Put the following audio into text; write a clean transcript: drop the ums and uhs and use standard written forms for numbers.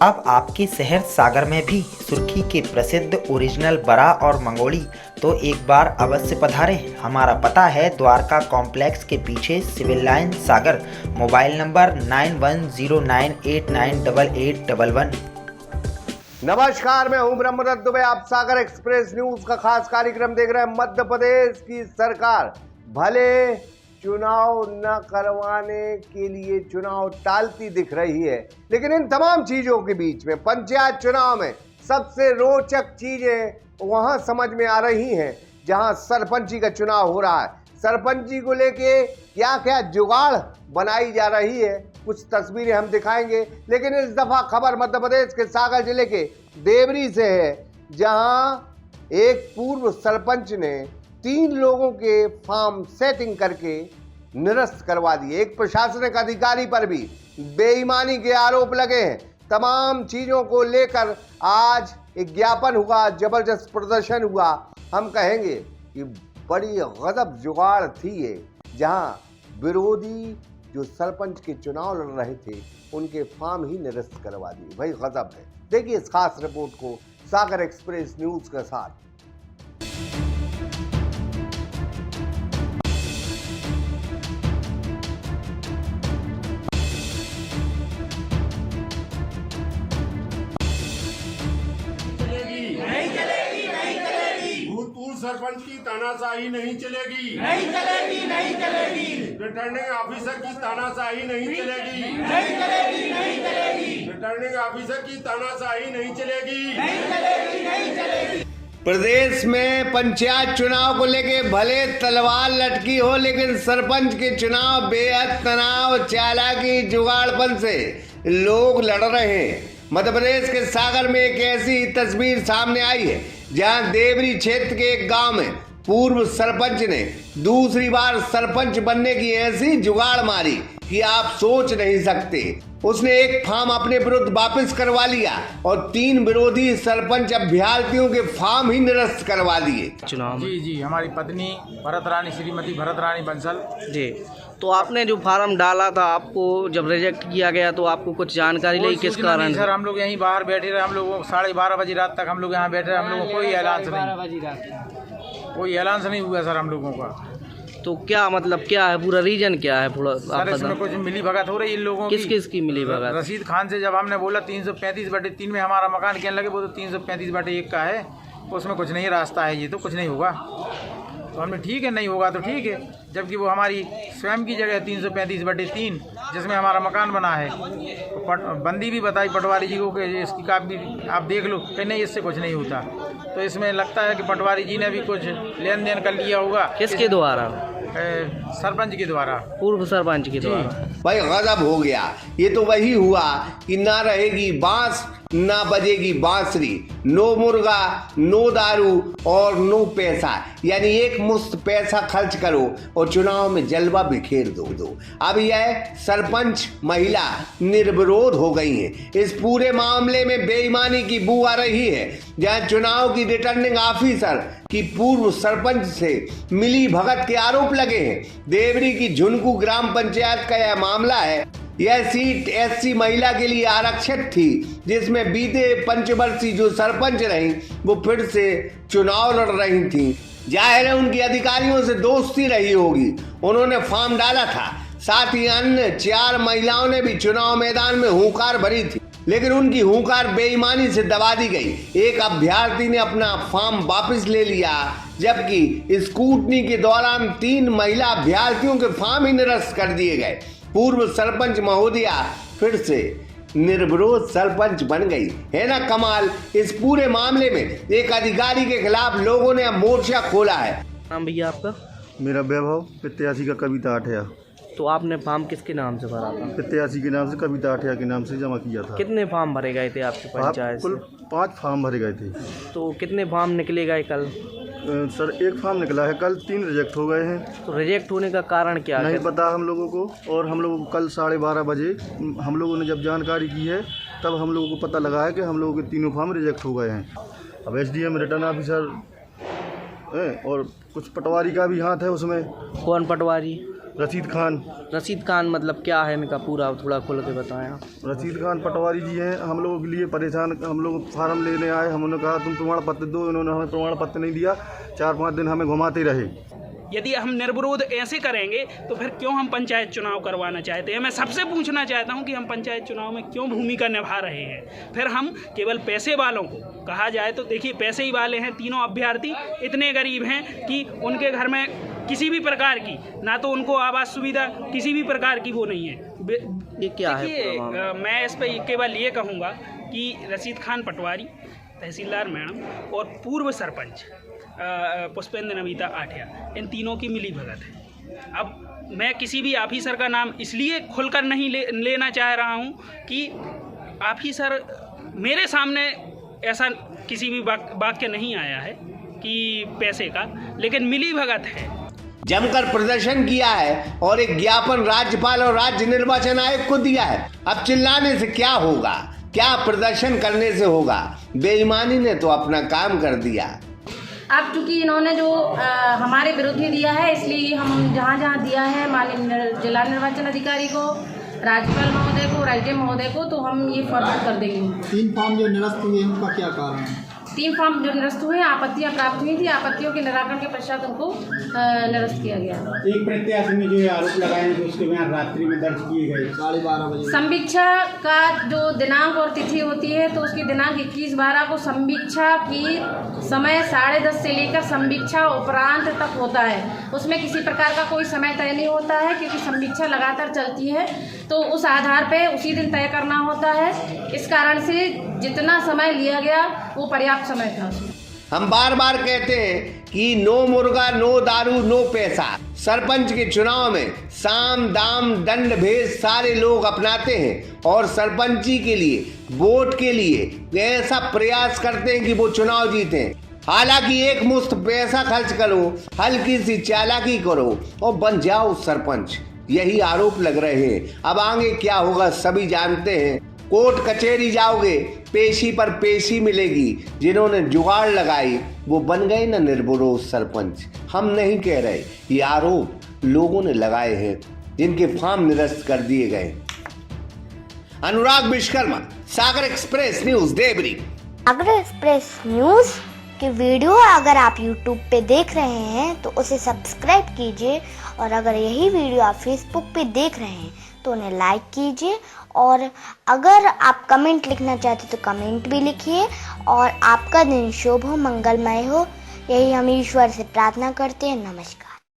अब आपके शहर सागर में भी सुर्खी के प्रसिद्ध ओरिजिनल बरा और मंगोड़ी तो एक बार अवश्य पधारें। हमारा पता है द्वारका कॉम्प्लेक्स के पीछे civil line Sagar. Mobile number 9109898811। नमस्कार, मैं हूं ब्रह्मदत्त दुबे। आप सागर एक्सप्रेस न्यूज का खास कार्यक्रम देख रहे हैं। मध्य प्रदेश की सरकार भले चुनाव न करवाने के लिए चुनाव टालती दिख रही है, लेकिन इन तमाम चीजों के बीच में पंचायत चुनाव में सबसे रोचक चीजें वहां समझ में आ रही हैं जहां सरपंची का चुनाव हो रहा है। सरपंची को लेके क्या क्या जुगाड़ बनाई जा रही है, कुछ तस्वीरें हम दिखाएंगे। लेकिन इस दफा खबर मध्य प्रदेश के सागर जिले के देवरी से है, जहां एक पूर्व सरपंच ने 3 लोगों के फॉर्म सेटिंग करके निरस्त करवा दिए। एक प्रशासनिक अधिकारी पर भी बेईमानी के आरोप लगे हैं। तमाम चीजों को लेकर आज एक ज्ञापन हुआ, जबरदस्त प्रदर्शन हुआ। हम कहेंगे कि बड़ी गजब जुगाड़ थी ये, जहां विरोधी जो सरपंच के चुनाव लड़ रहे थे उनके फॉर्म ही निरस्त करवा दिए। भाई गजब है। देखिए इस खास रिपोर्ट को सागर एक्सप्रेस न्यूज के साथ। सरपंच की तानाशाही नहीं चलेगी, नहीं चलेगी, नहीं चलेगी। रिटर्निंग ऑफिसर की तानाशाही नहीं चलेगी, नहीं चलेगी, नहीं चलेगी। रिटर्निंग ऑफिसर की तानाशाही नहीं चलेगी, नहीं चलेगी, नहीं चलेगी। प्रदेश में पंचायत चुनाव को लेके भले तलवार लटकी हो, लेकिन सरपंच के चुनाव बेहद तनाव, चालाकी, जुगाड़पन से लोग लड़ रहे हैं। मध्य प्रदेश के सागर में एक ऐसी तस्वीर सामने आई है जहां देवरी क्षेत्र के एक गांव में पूर्व सरपंच ने दूसरी बार सरपंच बनने की ऐसी जुगाड़ मारी कि आप सोच नहीं सकते। उसने एक फॉर्म अपने विरुद्ध वापस करवा लिया और 3 विरोधी सरपंच अभ्यर्थियों के फॉर्म ही निरस्त करवा दिए। चुनाव में जी हमारी पत्नी भरत रानी, श्रीमती भरत रानी बंसल जी। तो आपने जो फार्म डाला था, आपको जब रिजेक्ट किया गया तो आपको कुछ जानकारी लगी किस कारण? सर हम लोग यहीं बाहर बैठे रहे, हम लोग 12:30 बजे रात तक हम लोग यहाँ बैठे रहे। हम लोगों को कोई ऐलान नहीं हुआ सर हम लोगों का। तो क्या मतलब क्या है, पूरा रीजन क्या है? पूरा सर इसमें कुछ मिली भगत हो रही है इन लोगों की। किस की मिली भगत? रशीद खान से जब हमने बोला 335/3 में हमारा मकान कहने लगे वो तो 335/1 का है, उसमें कुछ नहीं रास्ता है, ये तो कुछ नहीं होगा। तो हमने ठीक है, नहीं होगा तो ठीक है, जबकि वो हमारी स्वयं की जगह 335/3 जिसमें हमारा मकान बना है। तो बंदी भी बताई पटवारी जी को कि इसकी कापी आप देख लो, कि नहीं इससे कुछ नहीं होता। तो इसमें लगता है कि पटवारी जी ने भी कुछ लेन देन कर लिया होगा। किसके द्वारा? सरपंच के द्वारा, पूर्व सरपंच के द्वारा। भाई गजब हो गया। ये तो वही हुआ कि ना रहेगी बांस ना बजेगी बांसुरी, नो मुर्गा, नो दारू और नो पैसा, यानी एक मुश्त पैसा खर्च करो और चुनाव में जलवा बिखेर दो। अब यह सरपंच महिला निर्विरोध हो गई है। इस पूरे मामले में बेईमानी की बू आ रही है, जहां चुनाव की रिटर्निंग ऑफिसर की पूर्व सरपंच से मिली भगत के आरोप लगे हैं। देवरी की झुनकू ग्राम पंचायत का यह मामला है। यह सीट एससी महिला के लिए आरक्षित थी, जिसमें बीते पंचवर्षीय जो सरपंच रही वो फिर से चुनाव लड़ रही थी। जाहिर है उनकी अधिकारियों से दोस्ती रही होगी, उन्होंने फॉर्म डाला था। साथ ही अन्य 4 महिलाओं ने भी चुनाव मैदान में हुंकार भरी थी, लेकिन उनकी हुंकार बेईमानी से दबा दी गई। एक अभ्यर्थी ने अपना फॉर्म वापस ले लिया, जबकि स्क्रूटनी के दौरान 3 महिला अभ्यर्थियों के फॉर्म ही निरस्त कर दिए गए। पूर्व सरपंच महोदया फिर से निर्विरोध सरपंच बन गई है ना कमाल। इस पूरे मामले में एक अधिकारी के खिलाफ लोगों ने अब मोर्चा खोला है। नाम भैया आपका? मेरा वैभव प्रत्याशी का कविता आठिया। तो आपने फॉर्म किसके नाम से भरा था? प्रत्याशी के नाम से, कविता आठिया के नाम से जमा किया था। कितने फॉर्म भरे गए थे आपकी पंचायत? कुल 5 फॉर्म भरे गए थे। तो कितने फॉर्म निकले गए कल? सर 1 फॉर्म निकला है, कल 3 रिजेक्ट हो गए हैं। तो रिजेक्ट होने का कारण क्या है? नहीं पता हम लोगों को। और हम लोगों को कल 12:30 बजे हम लोगों ने जब जानकारी की है, तब हम लोगों को पता लगा है कि हम लोगों के 3 फॉर्म रिजेक्ट हो गए हैं। अब SDM रिटर्न ऑफिसर और कुछ पटवारी का भी हाथ है उसमें। कौन पटवारी? रशीद खान। रशीद खान मतलब क्या है इनका पूरा थोड़ा खोल के बताएं आप। रशीद खान पटवारी जी हैं, हम लोगों के लिए परेशान। हम लोग फार्म लेने आए, हमने कहा तुम प्रमाण पत्र दो, इन्होंने हमें प्रमाण पत्र नहीं दिया। 4-5 दिन हमें घुमाते रहे। यदि हम निर्विरोध ऐसे करेंगे तो फिर क्यों हम पंचायत चुनाव करवाना चाहते हैं। मैं सबसे पूछना चाहता हूं कि हम पंचायत चुनाव में क्यों भूमिका निभा रहे हैं। फिर हम केवल पैसे वालों को कहा जाए तो देखिए पैसे ही वाले हैं। तीनों अभ्यर्थी इतने गरीब हैं कि उनके घर में किसी भी प्रकार की ना तो उनको आवास सुविधा किसी भी प्रकार की वो नहीं है। ये क्या है? देखिए मैं इस पर केवल ये कहूँगा कि रशीद खान पटवारी, तहसीलदार मैडम और पूर्व सरपंच पुष्पेंद्र नमिता आठिया, इन तीनों की मिली भगत है। अब मैं किसी भी ऑफिसर का नाम इसलिए खुलकर नहीं लेना चाह रहा हूं कि ऑफिसर मेरे सामने ऐसा किसी भी वाक्य नहीं आया है कि पैसे का, लेकिन मिली भगत है। जमकर प्रदर्शन किया है और एक ज्ञापन राज्यपाल और राज्य निर्वाचन आयोग को दिया है। अब चिल्लाने से क्या होगा, क्या प्रदर्शन करने से होगा। बेईमानी ने तो अपना काम कर दिया। अब चूँकि इन्होंने जो हमारे विरोधी दिया है, इसलिए हम जहाँ जहाँ दिया है माननीय जिला निर्वाचन अधिकारी को, राज्यपाल महोदय को, राज्य महोदय को, तो हम ये फॉरवर्ड कर देंगे। 3 फॉर्म जो निरस्त हुए हैं उनका क्या कारण है? 3 फॉर्म जो निरस्त हुए, आपत्तियां प्राप्त हुई थी, आपत्तियों के निराकरण के पश्चात उनको निरस्त किया गया। एक प्रत्याशी ने जो आरोप लगाए हैं उसके बयान रात्रि में दर्ज किए गए 12:30 बजे। संवीक्षा का जो दिनांक और तिथि होती है तो उसकी दिनांक 21/12 को संवीक्षा की समय 10:30 से लेकर संवीक्षा उपरांत तक होता है। उसमें किसी प्रकार का कोई समय तय नहीं होता है, क्योंकि संवीक्षा लगातार चलती है तो उस आधार पे उसी दिन तय करना होता है। इस कारण से जितना समय लिया गया वो पर्याप्त समय था। हम बार बार कहते हैं कि नो मुर्गा, नो दारू, नो पैसा। सरपंच के चुनाव में साम दाम दंड भेद सारे लोग अपनाते हैं और सरपंची के लिए, वोट के लिए ऐसा प्रयास करते हैं कि वो चुनाव जीतें। हालांकि एक मुश्त पैसा खर्च करो, हल्की सी चालाकी करो और बन जाओ सरपंच, यही आरोप लग रहे हैं। अब आगे क्या होगा सभी जानते हैं। कोर्ट कचहरी जाओगे, पेशी पर पेशी मिलेगी। जिन्होंने जुगाड़ लगाई वो बन गए ना निर्विरोध सरपंच। हम नहीं कह रहे, ये आरोप लोगों ने लगाए हैं जिनके फॉर्म निरस्त कर दिए गए। अनुराग विश्वकर्मा, सागर एक्सप्रेस न्यूज, देवरी। सागर एक्सप्रेस न्यूज की वीडियो अगर आप YouTube पे देख रहे हैं तो उसे सब्सक्राइब कीजिए, और अगर यही वीडियो आप Facebook पे देख रहे हैं तो उन्हें लाइक कीजिए, और अगर आप कमेंट लिखना चाहते तो कमेंट भी लिखिए। और आपका दिन शुभ हो, मंगलमय हो, यही हम ईश्वर से प्रार्थना करते हैं। नमस्कार।